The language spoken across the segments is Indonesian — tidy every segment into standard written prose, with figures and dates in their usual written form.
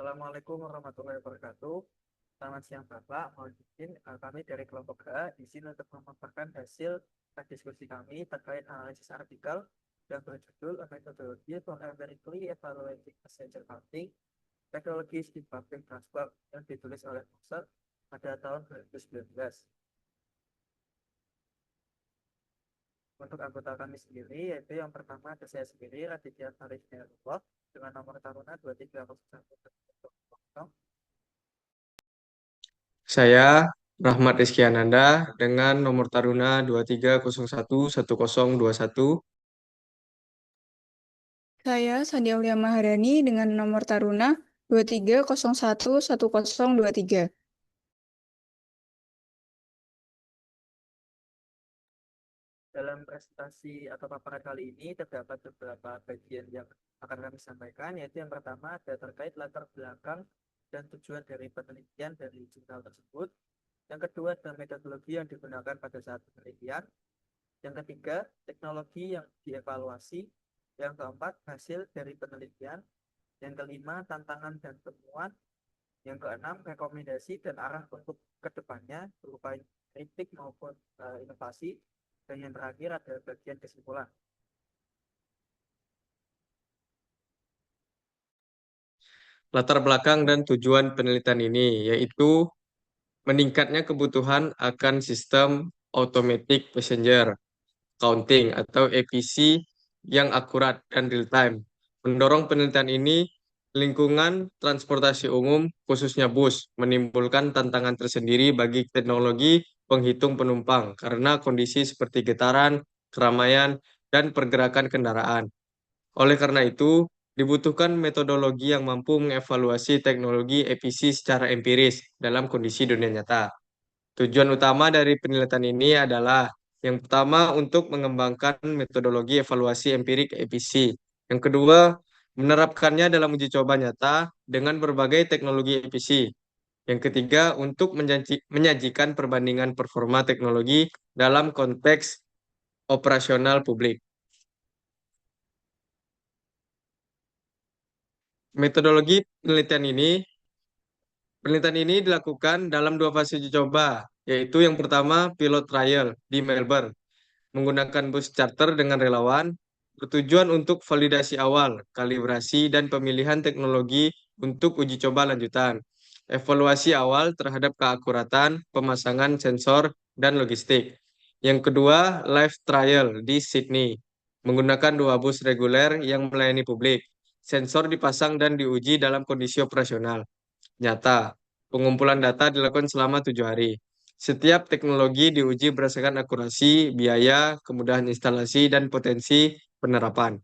Assalamualaikum warahmatullahi wabarakatuh. Selamat siang Bapak. Mohon izin kami dari kelompok A di sini untuk memaparkan hasil diskusi kami terkait analisis artikel yang berjudul Methodology for Empirically Evaluating Passenger Counting Technologies in Public Transport yang ditulis oleh Moser pada tahun 2019. Untuk anggota kami sendiri, yaitu yang pertama ada saya sendiri, Raditya Arif Heruloh, dengan nomor taruna 2301. Saya Rahmat Rizky Ananda dengan nomor taruna 23011021. Saya Sandi Aulia Maharani dengan nomor taruna 23011023. Dalam presentasi atau paparan kali ini terdapat beberapa bagian yang akan kami sampaikan, yaitu yang pertama ada terkait latar belakang dan tujuan dari penelitian dari jurnal tersebut. Yang kedua adalah metodologi yang digunakan pada saat penelitian. Yang ketiga, teknologi yang dievaluasi. Yang keempat, hasil dari penelitian. Yang kelima, tantangan dan temuan. Yang keenam, rekomendasi dan arah untuk kedepannya berupa kritik maupun inovasi. Dan yang terakhir ada bagian kesimpulan. Latar belakang dan tujuan penelitian ini yaitu meningkatnya kebutuhan akan sistem automatic passenger counting atau APC yang akurat dan real time. Mendorong penelitian ini, lingkungan transportasi umum khususnya bus menimbulkan tantangan tersendiri bagi teknologi penghitung penumpang karena kondisi seperti getaran, keramaian, dan pergerakan kendaraan. Oleh karena itu, dibutuhkan metodologi yang mampu mengevaluasi teknologi APC secara empiris dalam kondisi dunia nyata. Tujuan utama dari penelitian ini adalah yang pertama untuk mengembangkan metodologi evaluasi empirik APC. Yang kedua, menerapkannya dalam uji coba nyata dengan berbagai teknologi APC. Yang ketiga, untuk menyajikan perbandingan performa teknologi dalam konteks operasional publik. Metodologi penelitian ini dilakukan dalam dua fase uji coba, yaitu yang pertama pilot trial di Melbourne, menggunakan bus charter dengan relawan, bertujuan untuk validasi awal, kalibrasi, dan pemilihan teknologi untuk uji coba lanjutan. Evaluasi awal terhadap keakuratan, pemasangan sensor, dan logistik. Yang kedua, live trial di Sydney, menggunakan dua bus reguler yang melayani publik. Sensor dipasang dan diuji dalam kondisi operasional nyata. Pengumpulan data dilakukan selama 7 hari. Setiap teknologi diuji berdasarkan akurasi, biaya, kemudahan instalasi, dan potensi penerapan.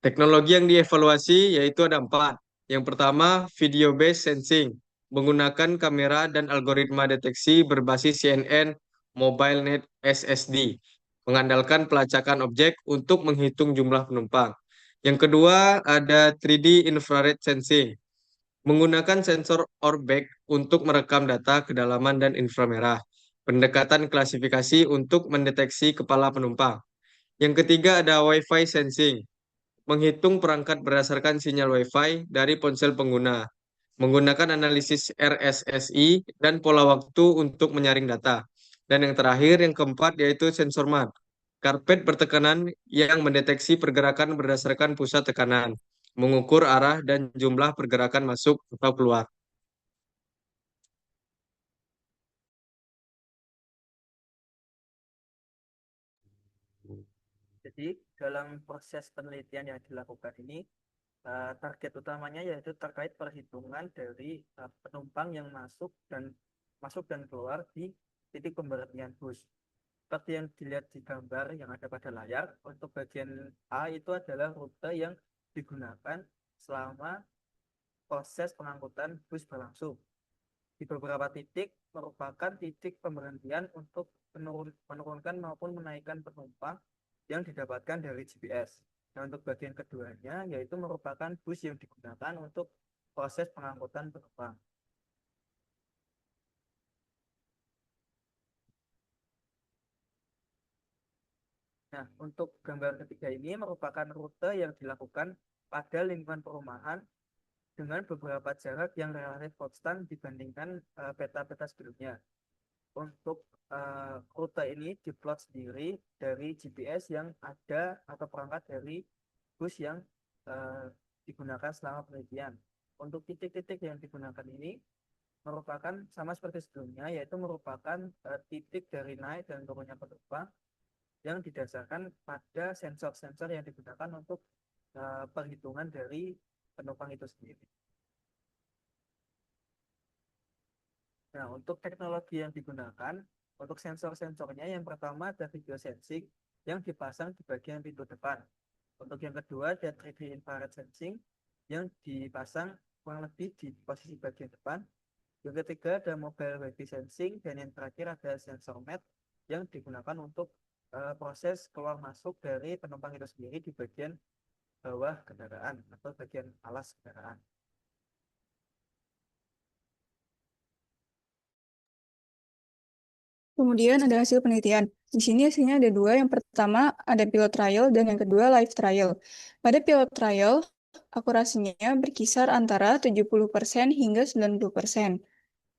Teknologi yang dievaluasi yaitu ada 4. Yang pertama, video-based sensing, menggunakan kamera dan algoritma deteksi berbasis CNN Mobile Net SSD, mengandalkan pelacakan objek untuk menghitung jumlah penumpang. Yang kedua, ada 3D infrared sensing, menggunakan sensor Orbeck untuk merekam data kedalaman dan inframerah. Pendekatan klasifikasi untuk mendeteksi kepala penumpang. Yang ketiga ada Wi-Fi sensing, menghitung perangkat berdasarkan sinyal Wi-Fi dari ponsel pengguna, menggunakan analisis RSSI dan pola waktu untuk menyaring data. Dan yang terakhir, yang keempat, yaitu sensor MAD, karpet bertekanan yang mendeteksi pergerakan berdasarkan pusat tekanan, mengukur arah dan jumlah pergerakan masuk atau keluar. Jadi dalam proses penelitian yang dilakukan ini, target utamanya yaitu terkait perhitungan dari penumpang yang masuk dan keluar di titik pemberhentian bus. Seperti yang dilihat di gambar yang ada pada layar, untuk bagian A itu adalah rute yang digunakan selama proses pengangkutan bus berlangsung. Di beberapa titik merupakan titik pemberhentian untuk menurunkan maupun menaikkan penumpang yang didapatkan dari GPS. Nah, untuk bagian keduanya yaitu merupakan bus yang digunakan untuk proses pengangkutan penumpang. Nah, untuk gambar ketiga ini merupakan rute yang dilakukan pada lingkungan perumahan dengan beberapa jarak yang relatif konstan dibandingkan peta-peta sebelumnya. Untuk rute ini diplot sendiri dari GPS yang ada atau perangkat dari bus yang digunakan selama penelitian. Untuk titik-titik yang digunakan ini merupakan sama seperti sebelumnya, yaitu merupakan titik dari naik dan turunnya penumpang yang didasarkan pada sensor-sensor yang digunakan untuk perhitungan dari penumpang itu sendiri. Nah, untuk teknologi yang digunakan, untuk sensor-sensornya yang pertama ada video sensing yang dipasang di bagian pintu depan. Untuk yang kedua ada 3D infrared sensing yang dipasang kurang lebih di posisi bagian depan. Yang ketiga ada mobile wifi sensing, dan yang terakhir ada sensor mat yang digunakan untuk proses keluar masuk dari penumpang itu sendiri di bagian bawah kendaraan atau bagian alas kendaraan. Kemudian ada hasil penelitian. Di sini hasilnya ada dua. Yang pertama ada pilot trial dan yang kedua live trial. Pada pilot trial, akurasinya berkisar antara 70% hingga 90%.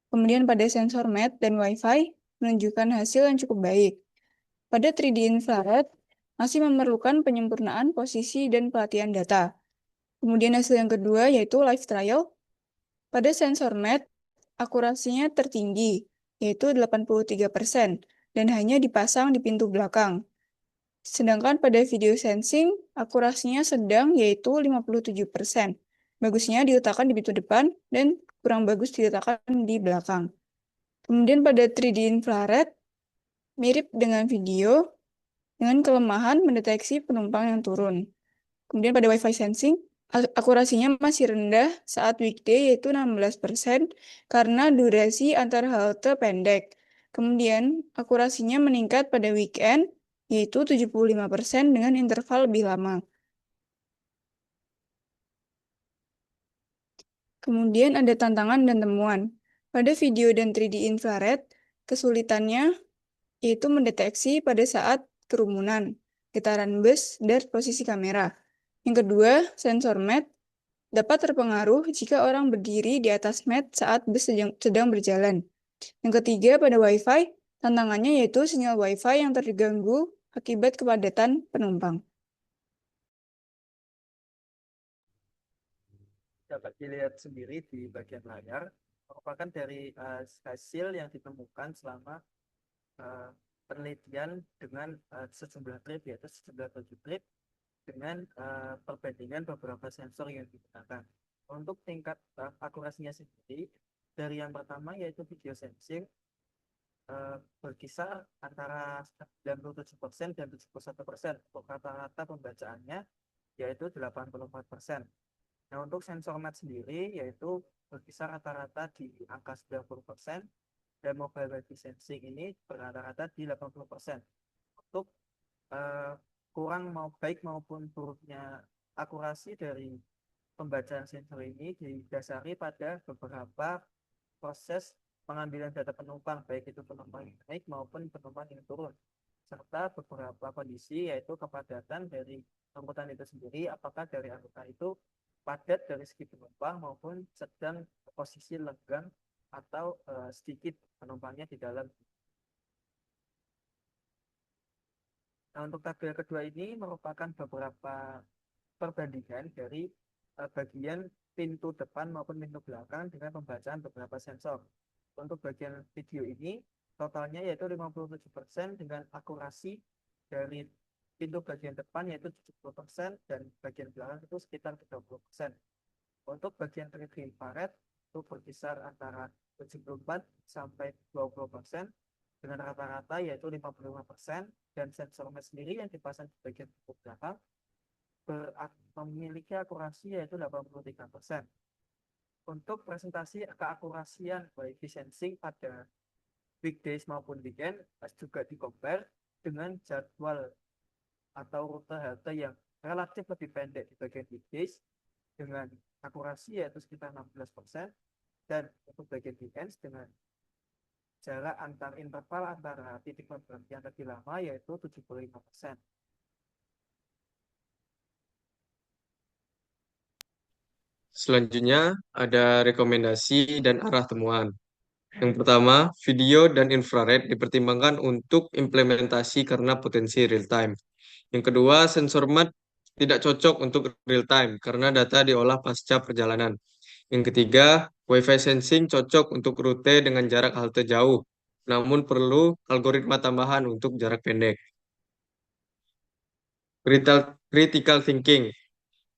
Kemudian pada sensor mat dan Wi-Fi menunjukkan hasil yang cukup baik. Pada 3D infrared masih memerlukan penyempurnaan posisi dan pelatihan data. Kemudian hasil yang kedua yaitu live trial. Pada sensor mat, akurasinya tertinggi, yaitu 83%, dan hanya dipasang di pintu belakang. Sedangkan pada video sensing, akurasinya sedang, yaitu 57%. Bagusnya diletakkan di pintu depan, dan kurang bagus diletakkan di belakang. Kemudian pada 3D infrared, mirip dengan video, dengan kelemahan mendeteksi penumpang yang turun. Kemudian pada Wi-Fi sensing, akurasinya masih rendah saat weekday, yaitu 16%, karena durasi antar halte pendek. Kemudian akurasinya meningkat pada weekend, yaitu 75% dengan interval lebih lama. Kemudian ada tantangan dan temuan. Pada video dan 3D infrared, kesulitannya yaitu mendeteksi pada saat kerumunan, getaran bus, dan posisi kamera. Yang kedua, sensor mat dapat terpengaruh jika orang berdiri di atas mat saat bus sedang berjalan. Yang ketiga, pada Wi-Fi, tantangannya yaitu sinyal Wi-Fi yang terganggu akibat kepadatan penumpang. Dapat dilihat sendiri di bagian layar, merupakan dari hasil yang ditemukan selama penelitian dengan sejumlah trip, yaitu sejumlah 7 trip dengan perbandingan beberapa sensor yang digunakan. Untuk tingkat akurasinya sendiri, dari yang pertama yaitu video sensing berkisar antara 97% dan 71%. Untuk rata-rata pembacaannya yaitu 84%. Nah, untuk sensor mat sendiri yaitu berkisar rata-rata di angka 90%, dan mobile wifi sensing ini rata-rata di 80%. Untuk kurang baik maupun buruknya akurasi dari pembacaan sensor ini didasari pada beberapa proses pengambilan data penumpang, baik itu penumpang yang naik maupun penumpang yang turun, serta beberapa kondisi yaitu kepadatan dari angkutan itu sendiri, apakah dari angkutan itu padat dari segi penumpang maupun sedang posisi lenggang atau sedikit penumpangnya di dalam. Nah, untuk tabel kedua ini merupakan beberapa perbandingan dari bagian pintu depan maupun pintu belakang dengan pembacaan beberapa sensor. Untuk bagian video ini totalnya yaitu 57% dengan akurasi dari pintu bagian depan yaitu 70% dan bagian belakang itu sekitar 30%. Untuk bagian 3D infrared itu berkisar antara 74 sampai 20% dengan rata-rata yaitu 55%, dan sensor mat sendiri yang dipasang di bagian belakang memiliki akurasi yaitu 83%. Untuk presentasi keakurasian wifi sensing pada weekdays maupun weekend juga di-compare dengan jadwal atau rute halte yang relatif lebih pendek di bagian weekdays dengan akurasi yaitu sekitar 16%, dan untuk bagian weekends dengan jarak antar interval antara titik pemberhentian lebih lama yaitu 75%. Selanjutnya ada rekomendasi dan arah temuan. Yang pertama, video dan infrared dipertimbangkan untuk implementasi karena potensi real time. Yang kedua, sensor mat tidak cocok untuk real time karena data diolah pasca perjalanan. Yang ketiga, Wi-Fi sensing cocok untuk rute dengan jarak halte jauh, namun perlu algoritma tambahan untuk jarak pendek. Critical thinking,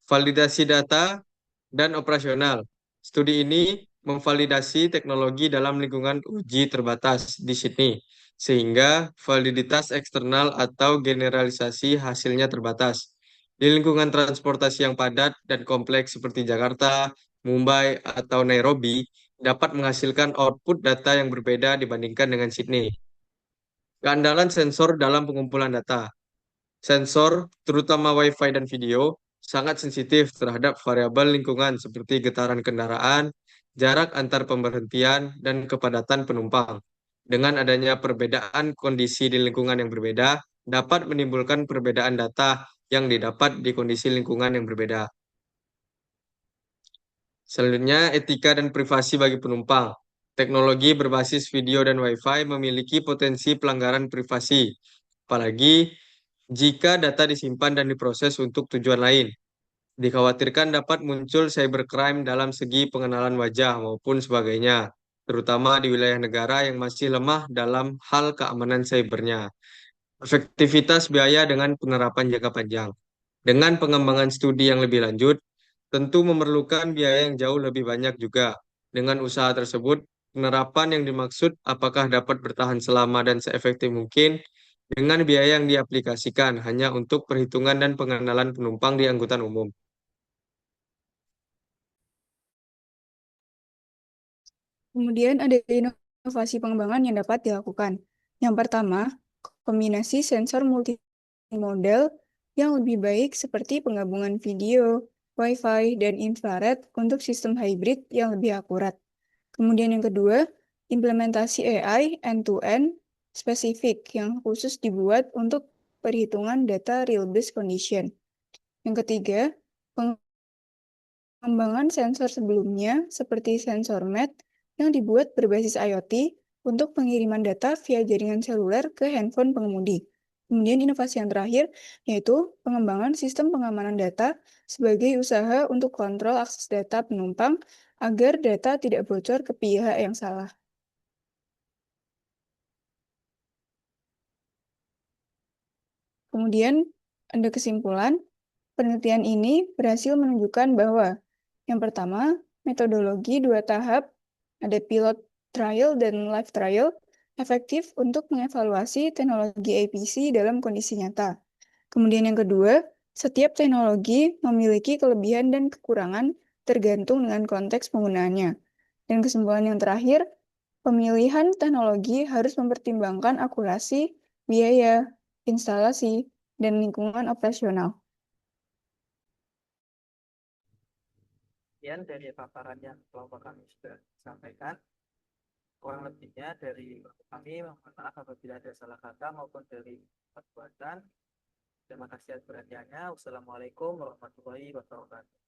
validasi data dan operasional. Studi ini memvalidasi teknologi dalam lingkungan uji terbatas di Sydney, sehingga validitas eksternal atau generalisasi hasilnya terbatas. Di lingkungan transportasi yang padat dan kompleks seperti Jakarta, Mumbai, atau Nairobi, dapat menghasilkan output data yang berbeda dibandingkan dengan Sydney. Keandalan sensor dalam pengumpulan data. Sensor, terutama Wi-Fi dan video, sangat sensitif terhadap variabel lingkungan seperti getaran kendaraan, jarak antar pemberhentian, dan kepadatan penumpang. Dengan adanya perbedaan kondisi di lingkungan yang berbeda, dapat menimbulkan perbedaan data yang didapat di kondisi lingkungan yang berbeda. Selanjutnya, etika dan privasi bagi penumpang. Teknologi berbasis video dan Wi-Fi memiliki potensi pelanggaran privasi, apalagi jika data disimpan dan diproses untuk tujuan lain. Dikhawatirkan dapat muncul cybercrime dalam segi pengenalan wajah maupun sebagainya, terutama di wilayah negara yang masih lemah dalam hal keamanan cybernya. Efektivitas biaya dengan penerapan jangka panjang. Dengan pengembangan studi yang lebih lanjut, tentu memerlukan biaya yang jauh lebih banyak juga. Dengan usaha tersebut, penerapan yang dimaksud apakah dapat bertahan selama dan seefektif mungkin dengan biaya yang diaplikasikan hanya untuk perhitungan dan pengenalan penumpang di angkutan umum. Kemudian ada inovasi pengembangan yang dapat dilakukan. Yang pertama, kombinasi sensor multimodal yang lebih baik seperti penggabungan video, Wi-Fi, dan infrared untuk sistem hybrid yang lebih akurat. Kemudian yang kedua, implementasi AI end-to-end spesifik yang khusus dibuat untuk perhitungan data real-based condition. Yang ketiga, pengembangan sensor sebelumnya seperti sensor MET yang dibuat berbasis IoT untuk pengiriman data via jaringan seluler ke handphone pengemudi. Kemudian inovasi yang terakhir yaitu pengembangan sistem pengamanan data sebagai usaha untuk kontrol akses data penumpang agar data tidak bocor ke pihak yang salah. Kemudian ada kesimpulan, penelitian ini berhasil menunjukkan bahwa yang pertama, metodologi 2 tahap, ada pilot trial dan live trial, efektif untuk mengevaluasi teknologi APC dalam kondisi nyata. Kemudian yang kedua, setiap teknologi memiliki kelebihan dan kekurangan tergantung dengan konteks penggunaannya. Dan kesimpulan yang terakhir, pemilihan teknologi harus mempertimbangkan akurasi, biaya, instalasi, dan lingkungan operasional. Kemudian dari paparan yang kelompok kami sudah sampaikan, kurang lebihnya dari kami mohon maaf apabila ada salah kata maupun dari perbuatan. Terima kasih atas perhatiannya. Wassalamualaikum warahmatullahi wabarakatuh.